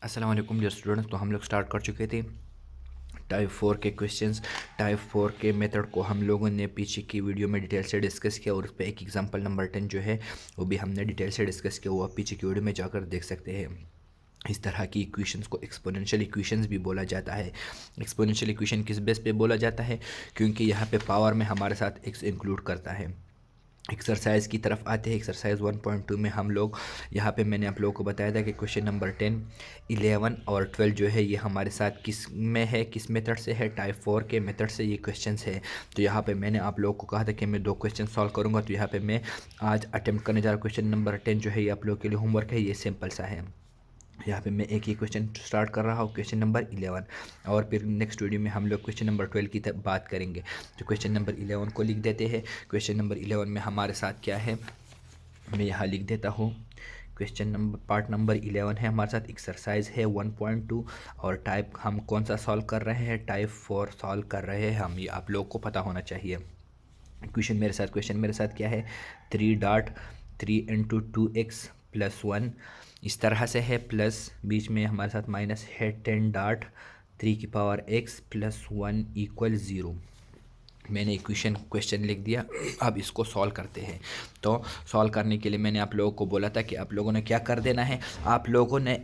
अस्सलाम वालेकुम dear students. तो हम लोग स्टार्ट कर चुके थे टाइप 4 के क्वेश्चंस। टाइप 4 के मेथड को हम लोगों ने पीछे की वीडियो में डिटेल से डिस्कस किया और उस पर एक एग्जांपल नंबर 10 जो है वो भी हमने डिटेल से डिस्कस किया। वो आप पीछे की वीडियो में जाकर देख सकते हैं। इस तरह की इक्वेशंस को एक्सपोनेंशियल इक्वेशंस भी बोला जाता है। एक्सपोनेंशियल इक्वेशन किस बेस पे बोला जाता है? क्योंकि यहाँ पे पावर में हमारे साथ एक्स इंक्लूड करता है। एक्सरसाइज की तरफ आते हैं। एक्सरसाइज 1.2 में हम लोग यहाँ पे मैंने आप लोगों को बताया था कि क्वेश्चन नंबर 10, 11 और 12 जो है ये हमारे साथ किस में है, किस मेथड से है, टाइप 4 के मेथड से ये क्वेश्चंस है। तो यहाँ पे मैंने आप लोगों को कहा था कि मैं 2 क्वेश्चन सॉल्व करूँगा। तो यहाँ पे मैं आज अटेम्प्ट करने जा रहा हूँ। क्वेश्चन नंबर 10 जो है ये आप लोगों के लिए होमवर्क है, ये सिंपल सा है। यहाँ पे मैं एक ही क्वेश्चन स्टार्ट कर रहा हूँ, क्वेश्चन नंबर 11, और फिर नेक्स्ट वीडियो में हम लोग क्वेश्चन नंबर 12 की बात करेंगे। तो क्वेश्चन नंबर 11 को लिख देते हैं। क्वेश्चन नंबर 11 में हमारे साथ क्या है, मैं यहाँ लिख देता हूँ। क्वेश्चन नंबर पार्ट नंबर 11 है हमारे साथ। एक्सरसाइज है 1.2 और टाइप हम कौन सा सॉल्व कर रहे हैं, टाइप 4 सॉल्व कर रहे हैं हम। ये आप लोग को पता होना चाहिए। क्वेश्चन मेरे साथ क्या है, 3.3 × 2x + 1 इस तरह से है, प्लस बीच में हमारे साथ माइनस है 10.3 की पावर x + 1 = 0। मैंने क्वेश्चन लिख दिया। अब इसको सॉल्व करते हैं। तो सॉल्व करने के लिए मैंने आप लोगों को बोला था कि आप लोगों ने क्या कर देना है, आप लोगों ने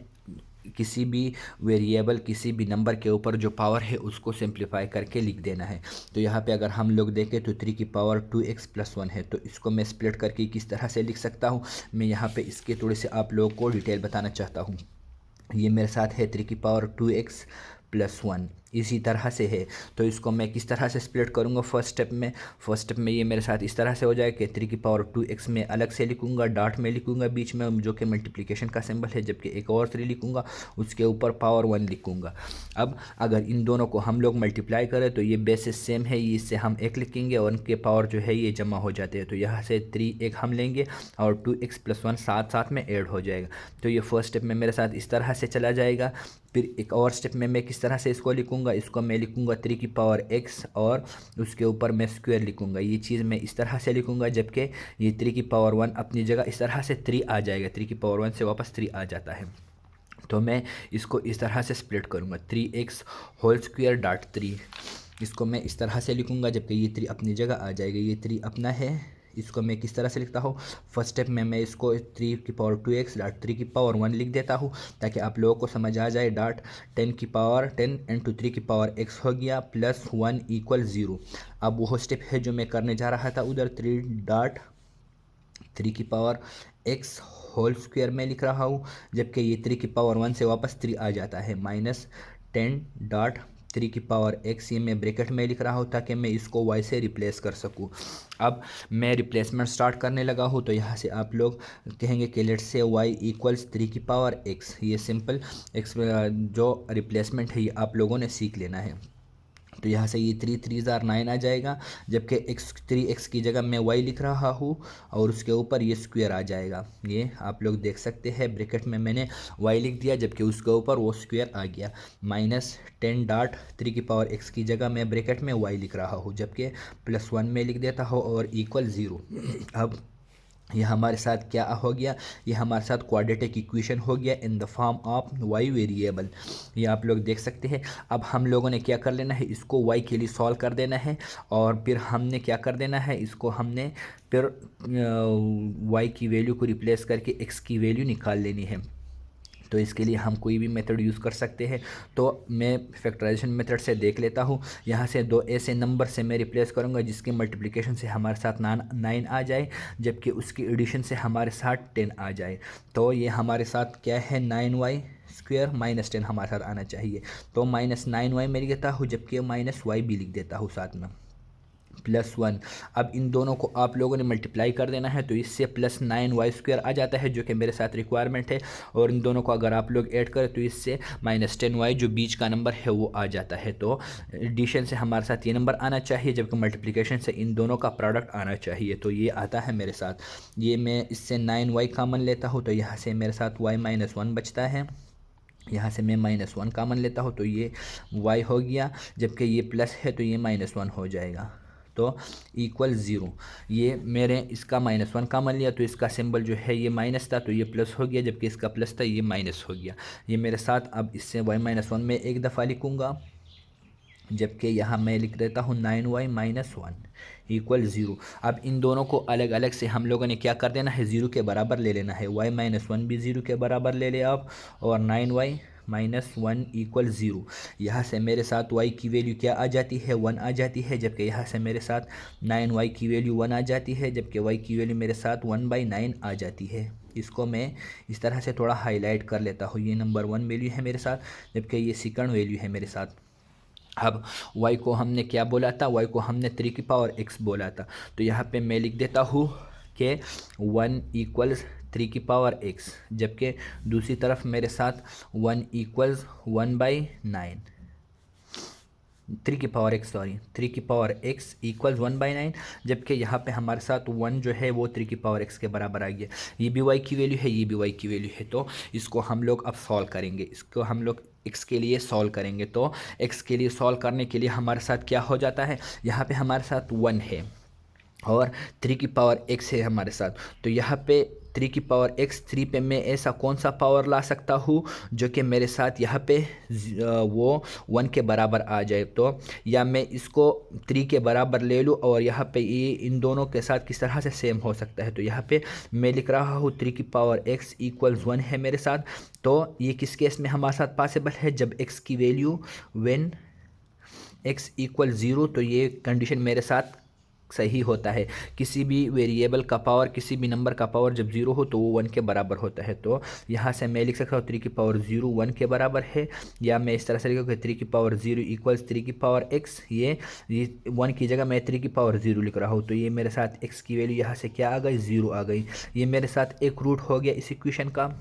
किसी भी वेरिएबल, किसी भी नंबर के ऊपर जो पावर है उसको सिंप्लीफाई करके लिख देना है। तो यहाँ पे अगर हम लोग देखें तो 3 की पावर 2x + 1 है। तो इसको मैं स्प्लिट करके किस तरह से लिख सकता हूँ, मैं यहाँ पे इसके थोड़े से आप लोगों को डिटेल बताना चाहता हूँ। ये मेरे साथ है 3 की पावर 2x + 1 इसी तरह से है। तो इसको मैं किस तरह से स्प्लिट करूँगा, फर्स्ट स्टेप में ये मेरे साथ इस तरह से हो जाएगा कि 3 की पावर 2x में अलग से लिखूँगा, डॉट में लिखूँगा बीच में जो कि मल्टीप्लिकेशन का सिंबल है, जबकि एक और 3 लिखूँगा, उसके ऊपर पावर 1 लिखूँगा। अब अगर इन दोनों को हम लोग मल्टीप्लाई करें तो ये बेसिस सेम है, ये इससे हम एक लिखेंगे और उनके पावर जो है ये जमा हो जाते हैं। तो यहाँ से 3 एक हम लेंगे और 2x + 1 साथ साथ में ऐड हो जाएगा। तो ये फर्स्ट स्टेप में मेरे साथ इस तरह से चला जाएगा। फिर एक और स्टेप में मैं किस तरह से इसको लिखूंगा, इसको मैं लिखूंगा 3 की पावर x और उसके ऊपर मैं स्क्वायर लिखूंगा। ये चीज़ मैं इस तरह से लिखूंगा, जबकि ये 3 की पावर 1 अपनी जगह इस तरह से 3 आ जाएगा। 3 की पावर 1 से वापस 3 आ जाता है। तो मैं इसको इस तरह से स्प्लिट करूँगा, 3x² 3 इसको मैं इस तरह से लिखूंगा, जबकि ये 3 अपनी जगह आ जाएगा। ये 3 अपना है, इसको मैं किस तरह से लिखता हूँ, फर्स्ट स्टेप में मैं इसको 3 की पावर 2x 3 की पावर 1 लिख देता हूँ ताकि आप लोगों को समझ आ जाए। डॉट 10 × 3 की पावर x हो गया + 1 = 0। अब वो स्टेप है जो मैं करने जा रहा था उधर, 3 की पावर x होल स्क्वायर में लिख रहा हूँ, जबकि ये 3 की पावर 1 से वापस 3 आ जाता है, -10.3 की पावर x ये मैं ब्रैकेट में लिख रहा हूँ ताकि मैं इसको y से रिप्लेस कर सकूँ। अब मैं रिप्लेसमेंट स्टार्ट करने लगा हूँ। तो यहाँ से आप लोग कहेंगे कि लेट्स से y = 3 की पावर x। ये सिंपल एक्स जो रिप्लेसमेंट है ये आप लोगों ने सीख लेना है। तो यहाँ से ये 3 3 9 आ जाएगा, जबकि x की जगह मैं y लिख रहा हूँ और उसके ऊपर ये स्क्वायर आ जाएगा। ये आप लोग देख सकते हैं, ब्रैकेट में मैंने y लिख दिया जबकि उसके ऊपर वो स्क्वायर आ गया। -10.3 की पावर x की जगह मैं ब्रैकेट में y लिख रहा हूँ, जबकि +1 में लिख देता हूँ और = 0। अब ये हमारे साथ क्या हो गया, ये हमारे साथ क्वाड्रेटिक इक्वेशन हो गया in the form of y variable. ये आप लोग देख सकते हैं। अब हम लोगों ने क्या कर लेना है, इसको y के लिए सॉल्व कर देना है और फिर हमने क्या कर देना है, इसको हमने फिर y की वैल्यू को रिप्लेस करके x की वैल्यू निकाल लेनी है। तो इसके लिए हम कोई भी मेथड यूज़ कर सकते हैं। तो मैं फैक्टराइजेशन मेथड से देख लेता हूँ। यहाँ से 2 ऐसे नंबर से मैं रिप्लेस करूँगा जिसके मल्टीप्लिकेशन से हमारे साथ 9 आ जाए, जबकि उसकी एडिशन से हमारे साथ 10 आ जाए। तो ये हमारे साथ क्या है, 9y² - 10 हमारे साथ आना चाहिए। तो -9y मैं लिख देता हूँ, जबकि -y भी लिख देता हूँ साथ में, +1। अब इन दोनों को आप लोगों ने मल्टीप्लाई कर देना है, तो इससे +9y² आ जाता है जो कि मेरे साथ रिक्वायरमेंट है। और इन दोनों को अगर आप लोग ऐड करें तो इससे -10y जो बीच का नंबर है वो आ जाता है। तो एडिशन से हमारे साथ ये नंबर आना चाहिए, जबकि मल्टीप्लिकेशन से इन दोनों का प्रोडक्ट आना चाहिए। तो ये आता है मेरे साथ। ये मैं इससे 9y कॉमन लेता हूँ, तो यहाँ से मेरे साथ y - 1 बचता है। यहाँ से मैं -1 कॉमन लेता हूँ तो ये y हो गया, जबकि ये प्लस है तो ये -1 हो जाएगा। तो इक्वल ज़ीरो। ये मेरे इसका -1 कॉमन लिया तो इसका सिंबल जो है ये माइनस था तो ये प्लस हो गया, जबकि इसका प्लस था ये माइनस हो गया। ये मेरे साथ अब इससे y-1 में एक दफ़ा लिखूँगा, जबकि यहाँ मैं लिख देता हूँ 9y-1 इक्वल ज़ीरो। अब इन दोनों को अलग अलग से हम लोगों ने क्या कर देना है, ज़ीरो के बराबर ले लेना है। y-1 भी ज़ीरो के बराबर ले ले आप, और 9y-1 इक्वल ज़ीरो। यहाँ से मेरे साथ y की वैल्यू क्या आ जाती है, 1 आ जाती है, जबकि यहाँ से मेरे साथ 9y की वैल्यू 1 आ जाती है, जबकि y की वैल्यू मेरे साथ 1/9 आ जाती है। इसको मैं इस तरह से थोड़ा हाईलाइट कर लेता हूँ। ये नंबर 1 वैल्यू है मेरे साथ, जबकि ये सेकंड वैल्यू है मेरे साथ। अब y को हमने क्या बोला था, y को हमने 3 की पावर x बोला था, तो यहाँ पे मैं लिख देता हूँ कि 1 इक्वल्स 3 की पावर x, जबकि दूसरी तरफ मेरे साथ 1 इक्वल्स 1/9, 3 की पावर x, सॉरी 3 की पावर x इक्वल्स 1/9, जबकि यहाँ पे हमारे साथ 1 जो है वो 3 की पावर x के बराबर आ गया। ये भी y की वैल्यू है, ये भी y की वैल्यू है, तो इसको हम लोग अब सॉल्व करेंगे। इसको हम लोग x के लिए सॉल्व करेंगे, तो x के लिए सॉल्व करने के लिए हमारे साथ क्या हो जाता है, यहाँ पे हमारे साथ 1 है और 3 की पावर x है हमारे साथ, तो यहाँ पे 3 की पावर x, 3 पे मैं ऐसा कौन सा पावर ला सकता हूँ जो कि मेरे साथ यहाँ पे वो 1 के बराबर आ जाए। तो या मैं इसको 3 के बराबर ले लूँ और यहाँ पे ये इन दोनों के साथ किस तरह से सेम हो सकता है, तो यहाँ पे मैं लिख रहा हूँ 3 की पावर x इक्वल्स 1 है मेरे साथ। तो ये किस केस में हमारे साथ पॉसिबल है, जब x की वैल्यू व्हेन x इक्वल 0, तो ये कंडीशन मेरे साथ सही होता है। किसी भी वेरिएबल का पावर, किसी भी नंबर का पावर जब 0 हो तो वो 1 के बराबर होता है। तो यहाँ से मैं लिख सकता हूँ 3 की पावर 0 1 के बराबर है, या मैं इस तरह से लिखूँ कि 3 की पावर 0 इक्वल्स 3 की पावर x। ये 1 की जगह मैं 3 की पावर 0 लिख रहा हूँ, तो ये मेरे साथ x की वैल्यू यहाँ से क्या आ गई, 0 आ गई। ये मेरे साथ एक रूट हो गया इस इक्वेशन का।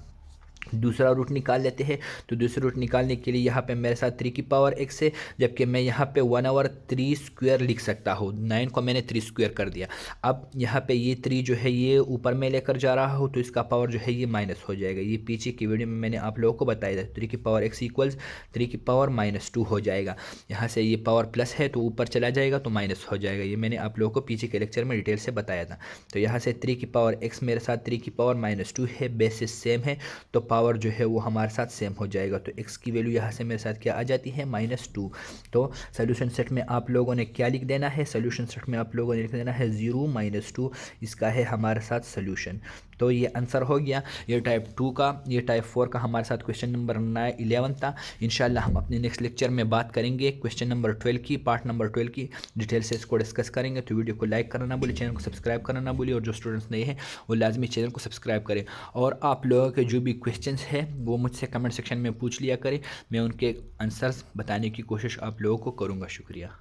दूसरा रूट निकाल लेते हैं, तो दूसरा रूट निकालने के लिए यहाँ पे मेरे साथ 3 की पावर x है, जबकि मैं यहाँ पे 1/3 स्क्वायर लिख सकता हूँ। 9 को मैंने 3 स्क्वायर कर दिया। अब यहाँ पे ये 3 जो है ये ऊपर में लेकर जा रहा हूँ, तो इसका पावर जो है ये माइनस हो जाएगा। ये पीछे की वीडियो में मैंने आप लोगों को बताया था, 3 की पावर x इक्वल्स 3 की पावर -2 हो जाएगा। यहाँ से ये पावर प्लस है तो ऊपर चला जाएगा तो माइनस हो जाएगा। ये मैंने आप लोगों को पीछे के लेक्चर में डिटेल से बताया था। तो यहाँ से 3 की पावर x मेरे साथ 3 की पावर -2 है, बेसिस सेम है, तो पावर जो है वो हमारे साथ सेम हो जाएगा। तो x की वैल्यू यहाँ से मेरे साथ क्या आ जाती है, -2। तो सोल्यूशन सेट में आप लोगों ने क्या लिख देना है, सोल्यूशन सेट में आप लोगों ने लिख देना है 0 -2, इसका है हमारे साथ सोल्यूशन। तो ये आंसर हो गया ये टाइप 2 का। ये टाइप 4 का हमारे साथ क्वेश्चन नंबर 11 था। इंशाल्लाह हम अपने नेक्स्ट लेक्चर में बात करेंगे क्वेश्चन नंबर 12 की, पार्ट नंबर 12 की डिटेल से इसको डिस्कस करेंगे। तो वीडियो को लाइक करना ना भूलिए, चैनल को सब्सक्राइब करना ना भूलिए, और जो स्टूडेंट्स नए हैं वो लाजमी चैनल को सब्सक्राइब करें। और आप लोगों के जो भी क्वेश्चंस हैं वो मुझसे कमेंट सेक्शन में पूछ लिया करें, मैं उनके आंसर्स बताने की कोशिश आप लोगों को करूँगा। शुक्रिया।